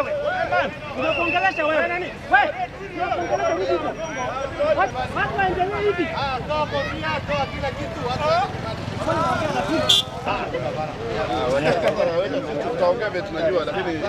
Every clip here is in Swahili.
wewe. Unakuongelesha wewe nani? Wewe. Unakuongelesha hivi. Watu waendelee hivi. Toa kofia, toa kila kitu. Tutaongea vile tunajua lakini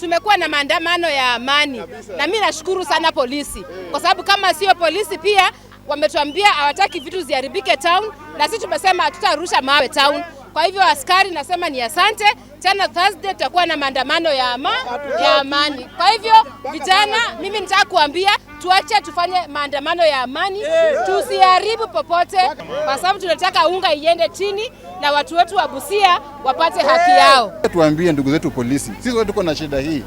Tumekuwa na maandamano ya amani na mimi nashukuru sana polisi, kwa sababu kama sio polisi pia wametuambia hawataki vitu ziharibike town, na sisi tumesema hatutarusha mawe town. Kwa hivyo askari nasema ni asante. Tena Thursday tutakuwa na maandamano ya amani. Kwa hivyo vijana, mimi nitaka kuambia tuache tufanye maandamano ya amani, tusiharibu popote, kwa sababu tunataka unga iende chini na watu wetu wa Busia wapate haki yao. Tuambie ndugu zetu polisi, sisi wote tuko na shida hii.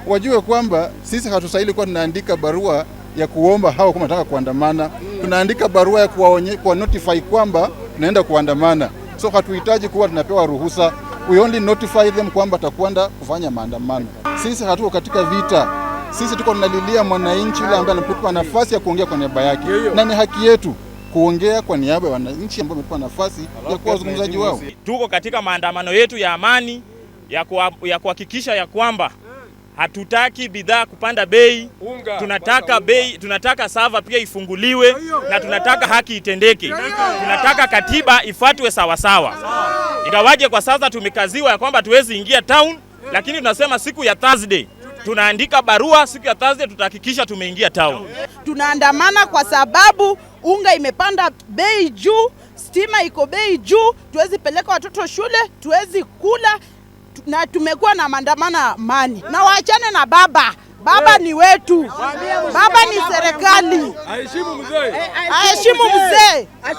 Wajue kwamba sisi hatustahili kuwa tunaandika barua ya kuomba hao kama nataka kuandamana. Tunaandika barua ya kuwa notify kwamba tunaenda kuandamana. So hatuhitaji kuwa tunapewa ruhusa. We only notify them kwamba takwenda kufanya maandamano. Sisi hatuko katika vita. Sisi tuko tunalilia mwananchi yule ambaye anatupa nafasi ya kuongea kwa niaba yake. Na ni haki yetu kuongea kwa niaba ya wananchi ambao wametupa nafasi ya kuwa wazungumzaji wao. Tuko katika maandamano yetu ya amani ya kuhakikisha ya kwamba hatutaki bidhaa kupanda bei. Tunataka sava pia ifunguliwe na tunataka haki itendeke. Tunataka katiba ifuatwe sawa sawa. Ingawaje kwa sasa tumekaziwa ya kwamba tuwezi ingia town, lakini tunasema siku ya Thursday tunaandika barua, siku ya Thursday tutahakikisha tumeingia town. Tunaandamana kwa sababu unga imepanda bei juu, stima iko bei juu, tuwezi peleka watoto shule, tuwezi kula, na tumekuwa na maandamano ya amani. Na waachane na baba. Baba ni wetu. Baba ni serikali. Aheshimu mzee.